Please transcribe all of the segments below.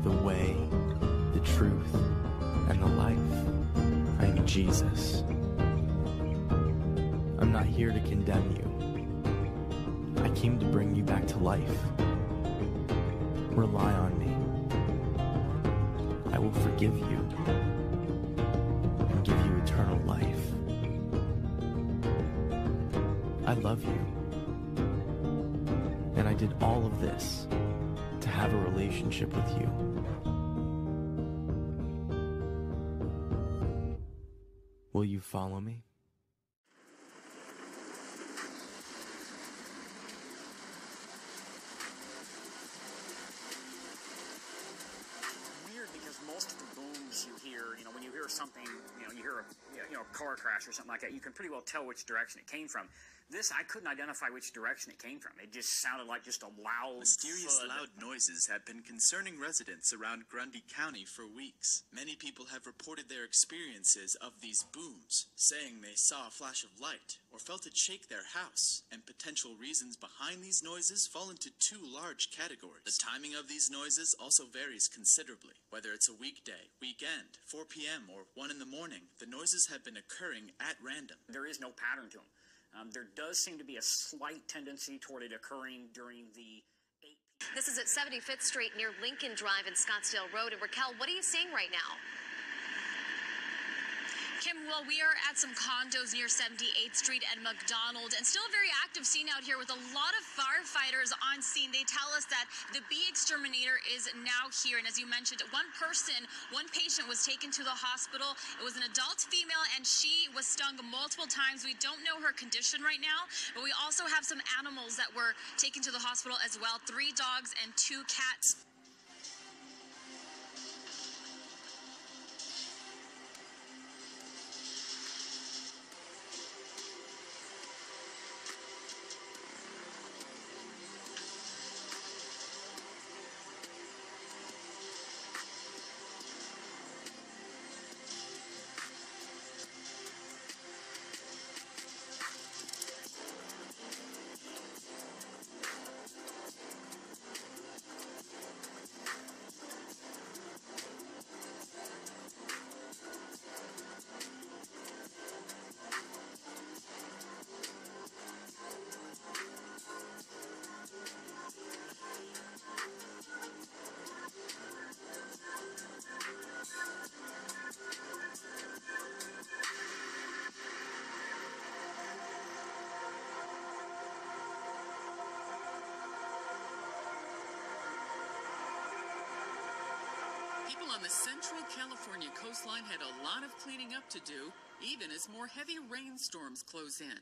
the way, the truth, and the life. I am Jesus. I'm not here to condemn you. I came to bring you back to life. Rely on me. I will forgive you and give you eternal life. I love you. And I did all of this to have a relationship with you. Will you follow me? Weird, because most of the booms you hear, when you hear something, you hear a car crash or something like that, you can pretty well tell which direction it came from. This, I couldn't identify which direction it came from. It just sounded like just a loud Mysterious thud. loud noises have been concerning residents around Grundy County for weeks. Many people have reported their experiences of these booms, saying they saw a flash of light or felt it shake their house. And potential reasons behind these noises fall into two large categories. The timing of these noises also varies considerably. Whether it's a weekday, weekend, 4 p.m. or 1 in the morning, the noises have been occurring at random. There is no pattern to them. There does seem to be a slight tendency toward it occurring during the 8 p.m. This is at 75th Street near Lincoln Drive and Scottsdale Road. And Raquel, what are you seeing right now? Kim, well, we are at some condos near 78th Street and McDonald, and still a very active scene out here with a lot of firefighters on scene. They tell us that the bee exterminator is now here, and as you mentioned, one patient was taken to the hospital. It was an adult female, and she was stung multiple times. We don't know her condition right now, but we also have some animals that were taken to the hospital as well, 3 dogs and 2 cats. People on the central California coastline had a lot of cleaning up to do, even as more heavy rainstorms close in.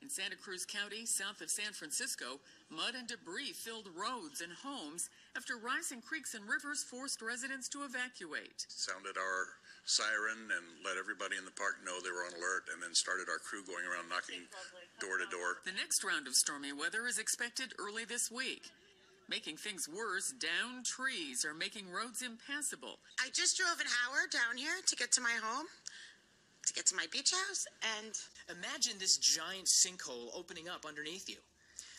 In Santa Cruz County, south of San Francisco, mud and debris filled roads and homes after rising creeks and rivers forced residents to evacuate. Sounded our siren and let everybody in the park know they were on alert, and then started our crew going around knocking door to door. The next round of stormy weather is expected early this week. Making things worse, downed trees are making roads impassable. I just drove an hour down here to get to my home, to get to my beach house, and imagine this giant sinkhole opening up underneath you.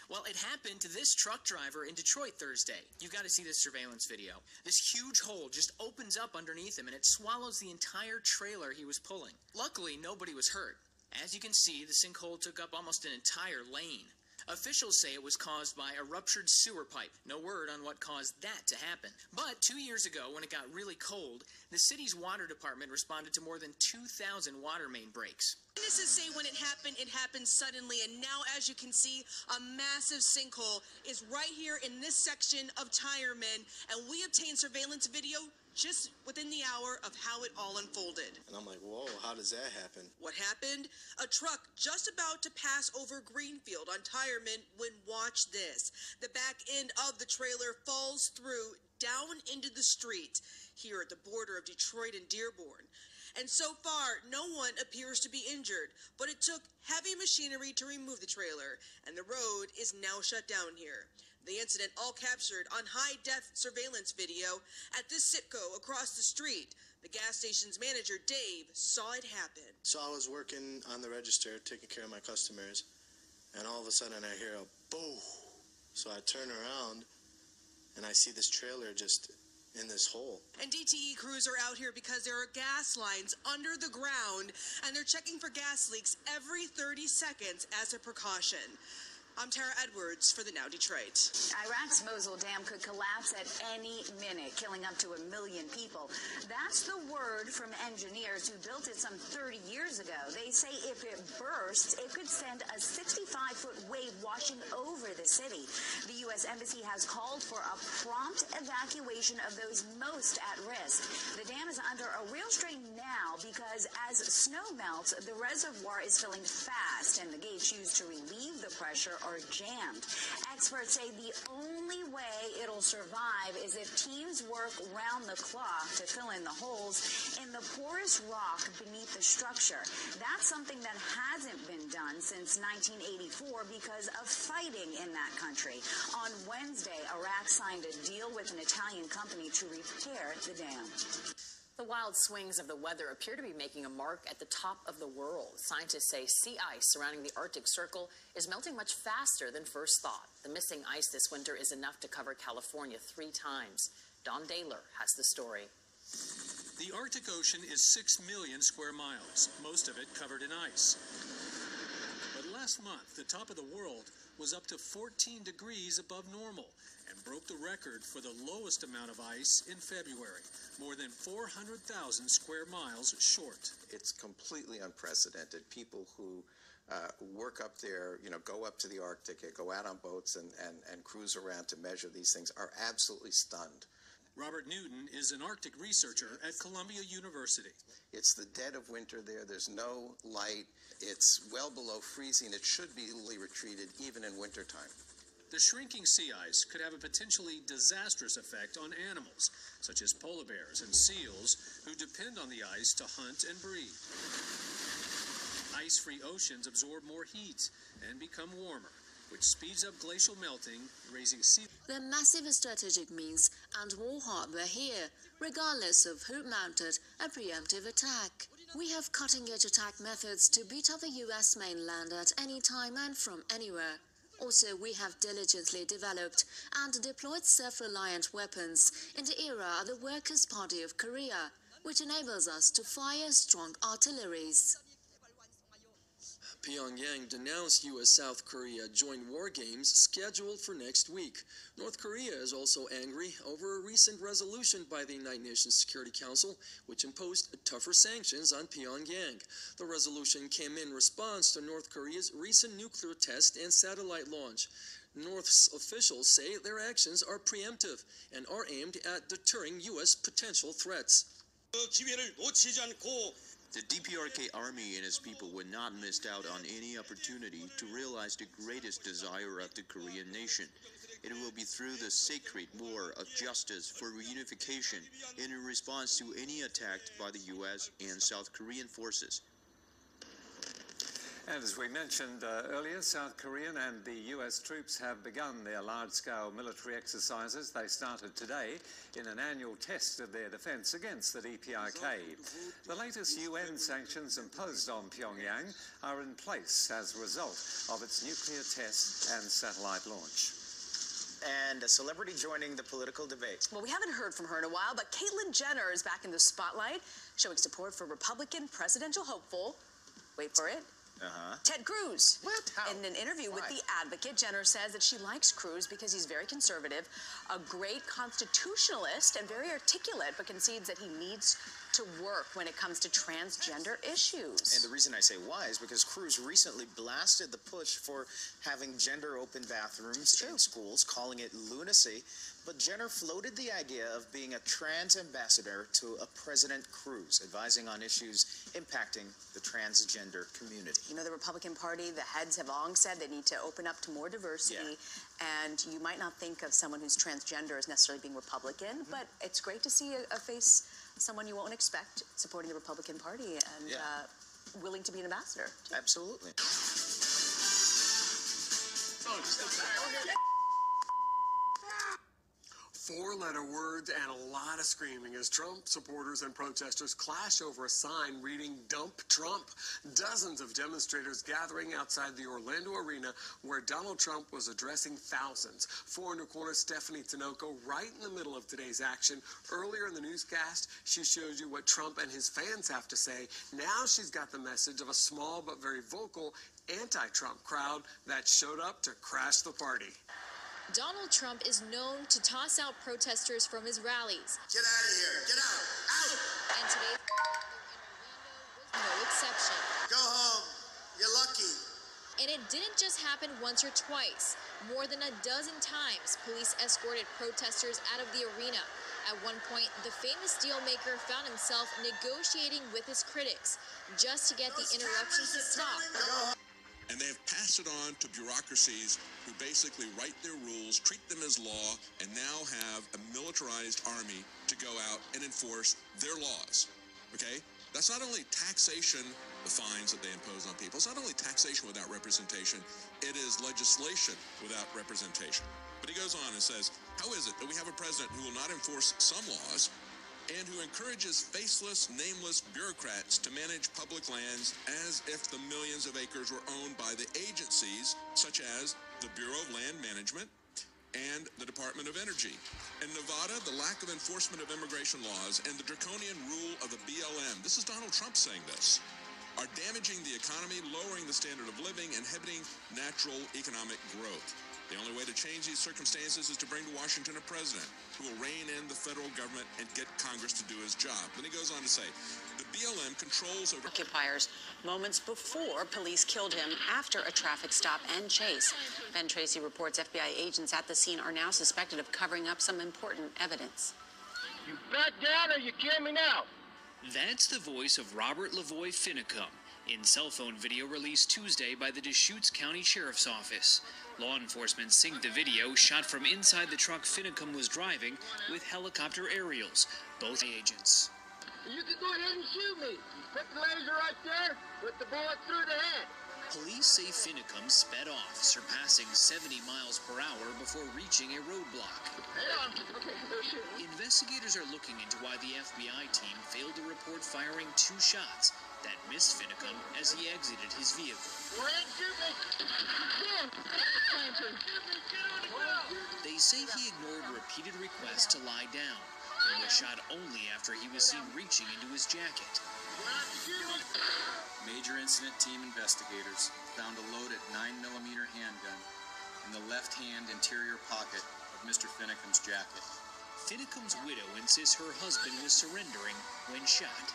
Well, it happened to this truck driver in Detroit Thursday. You've got to see this surveillance video. This huge hole just opens up underneath him, and it swallows the entire trailer he was pulling. Luckily, nobody was hurt. As you can see, the sinkhole took up almost an entire lane. Officials say it was caused by a ruptured sewer pipe. No word on what caused that to happen. But 2 years ago, when it got really cold, the city's water department responded to more than 2,000 water main breaks. Witnesses say when it happened suddenly, and now, as you can see, a massive sinkhole is right here in this section of Tireman, and we obtained surveillance video just within the hour of how it all unfolded. And I'm like, whoa, how does that happen? What happened? A truck just about to pass over Greenfield on Tireman when, watch this, the back end of the trailer falls through down into the street here at the border of Detroit and Dearborn. And so far, no one appears to be injured, but it took heavy machinery to remove the trailer, and the road is now shut down here. The incident all captured on high-def surveillance video at this Citgo across the street. The gas station's manager, Dave, saw it happen. So I was working on the register, taking care of my customers, and all of a sudden I hear a boom. So I turn around, and I see this trailer just in this hole. And DTE crews are out here because there are gas lines under the ground, and they're checking for gas leaks every 30 seconds as a precaution. I'm Tara Edwards for the Now Detroit. Iraq's Mosul Dam could collapse at any minute, killing up to 1 million people. That's the word from engineers who built it some 30 years ago. They say if it bursts, it could send a 65-foot wave washing over the city. The U.S. Embassy has called for a prompt evacuation of those most at risk. The dam is under a real strain now because as snow melts, the reservoir is filling fast, and the gates used to relieve the pressure are jammed. Experts say the only way it'll survive is if teams work round the clock to fill in the holes in the porous rock beneath the structure. That's something that hasn't been done since 1984 because of fighting in that country. On Wednesday, Iraq signed a deal with an Italian company to repair the dam. The wild swings of the weather appear to be making a mark at the top of the world. Scientists say sea ice surrounding the Arctic Circle is melting much faster than first thought. The missing ice this winter is enough to cover California 3 times. Don Daler has the story. The Arctic Ocean is 6 million square miles, most of it covered in ice. But last month, the top of the world was up to 14 degrees above normal and broke the record for the lowest amount of ice in February, more than 400,000 square miles short. It's completely unprecedented. People who work up there, go up to the Arctic, go out on boats and cruise around to measure these things are absolutely stunned. Robert Newton is an Arctic researcher at Columbia University. It's the dead of winter there. There's no light. It's well below freezing. It should be retreated even in wintertime. The shrinking sea ice could have a potentially disastrous effect on animals, such as polar bears and seals, who depend on the ice to hunt and breed. Ice-free oceans absorb more heat and become warmer, which speeds up glacial melting, raising sea. The massive strategic means and war hardware here, regardless of who mounted a preemptive attack. We have cutting-edge attack methods to beat up the U.S. mainland at any time and from anywhere. Also, we have diligently developed and deployed self-reliant weapons in the era of the Workers' Party of Korea, which enables us to fire strong artilleries. Pyongyang denounced U.S.-South Korea joint war games scheduled for next week. North Korea is also angry over a recent resolution by the United Nations Security Council, which imposed tougher sanctions on Pyongyang. The resolution came in response to North Korea's recent nuclear test and satellite launch. North's officials say their actions are preemptive and are aimed at deterring U.S. potential threats. The DPRK army and its people would not miss out on any opportunity to realize the greatest desire of the Korean nation. It will be through the sacred war of justice for reunification in response to any attack by the U.S. and South Korean forces. And as we mentioned earlier, South Korean and the U.S. troops have begun their large-scale military exercises. They started today in an annual test of their defence against the DPRK. The latest UN sanctions imposed on Pyongyang are in place as a result of its nuclear test and satellite launch. And a celebrity joining the political debate. Well, we haven't heard from her in a while, but Caitlyn Jenner is back in the spotlight, showing support for Republican presidential hopeful, wait for it, Ted Cruz. What? How? In an interview with Why? The Advocate, Jenner says that she likes Cruz because he's very conservative, a great constitutionalist, and very articulate, but concedes that he needs to work when it comes to transgender issues. And the reason I say why is because Cruz recently blasted the push for having gender-open bathrooms in schools, calling it lunacy. But Jenner floated the idea of being a trans ambassador to a President Cruz, advising on issues impacting the transgender community. You know, the Republican Party, the heads have long said they need to open up to more diversity, and you might not think of someone who's transgender as necessarily being Republican, but it's great to see a face, someone you won't expect, supporting the Republican Party and willing to be an ambassador. Absolutely. Four-letter words and a lot of screaming as Trump supporters and protesters clash over a sign reading "Dump Trump." Dozens of demonstrators gathering outside the Orlando arena where Donald Trump was addressing thousands. 4 New Corner Stephanie Tinoco right in the middle of today's action. Earlier in the newscast, she shows you what Trump and his fans have to say. Now she's got the message of a small but very vocal anti-Trump crowd that showed up to crash the party. Donald Trump is known to toss out protesters from his rallies. Get out of here. Get out. Out. And today's was no exception. Go home. You're lucky. And it didn't just happen once or twice. More than a dozen times, police escorted protesters out of the arena. At one point, the famous dealmaker found himself negotiating with his critics just to get the interruptions to stop. And they have passed it on to bureaucracies who basically write their rules, treat them as law, and now have a militarized army to go out and enforce their laws. Okay? That's not only taxation, the fines that they impose on people. It's not only taxation without representation, it is legislation without representation. But he goes on and says, how is it that we have a president who will not enforce some laws and who encourages faceless, nameless bureaucrats to manage public lands as if the millions of acres were owned by the agencies such as the Bureau of Land Management and the Department of Energy? In Nevada, the lack of enforcement of immigration laws and the draconian rule of the BLM, this is Donald Trump saying this, are damaging the economy, lowering the standard of living, and inhibiting natural economic growth. The only way to change these circumstances is to bring to Washington a president who will rein in the federal government and get Congress to do his job. Then he goes on to say, the BLM controls over occupiers moments before police killed him after a traffic stop and chase. Ben Tracy reports FBI agents at the scene are now suspected of covering up some important evidence. You back down or you kill me now. That's the voice of Robert Lavoy Finicum in cell phone video released Tuesday by the Deschutes County Sheriff's Office. Law enforcement synced the video shot from inside the truck Finicum was driving with helicopter aerials, both agents. You can go ahead and shoot me. Put the laser right there, put the bullet through the head. Police say Finicum sped off, surpassing 70 miles per hour before reaching a roadblock. Investigators are looking into why the FBI team failed to report firing 2 shots that missed Finicum as he exited his vehicle. They say he ignored repeated requests to lie down and was shot only after he was seen reaching into his jacket. Major incident team investigators found a loaded 9mm handgun in the left-hand interior pocket of Mr. Finicum's jacket. Finicum's widow insists her husband was surrendering when shot.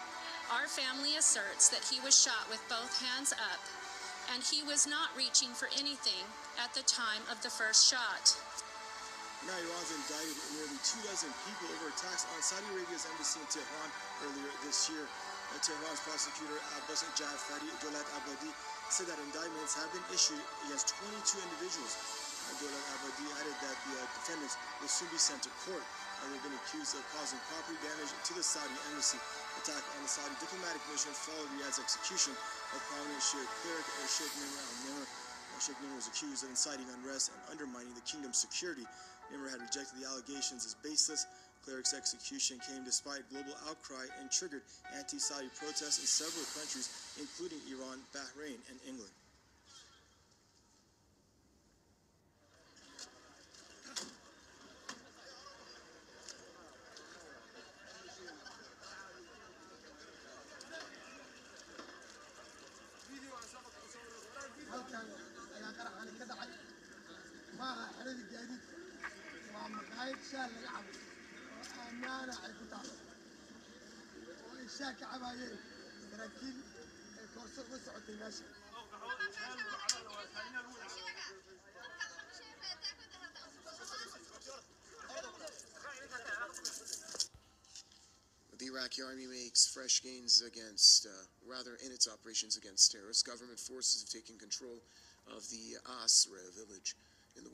Our family asserts that he was shot with both hands up, and he was not reaching for anything at the time of the first shot. Now, Iran's indicted nearly 2 dozen people over attacks on Saudi Arabia's embassy in Tehran earlier this year. Tehran's prosecutor Abbas Jafari Dolat Abadi said that indictments have been issued against 22 individuals. Dolat Abadi added that the defendants will soon be sent to court. They've been accused of causing property damage to the Saudi embassy. Attack on the Saudi diplomatic mission followed Riyadh's execution of prominent Shia cleric Sheikh Nimr al-Nimr. Sheikh Nimr was accused of inciting unrest and undermining the kingdom's security. Nimr had rejected the allegations as baseless. Cleric's execution came despite global outcry and triggered anti-Saudi protests in several countries, including Iran, Bahrain, and England. The Iraqi army makes fresh gains against, in its operations against terrorists. Government forces have taken control of the Asra village in the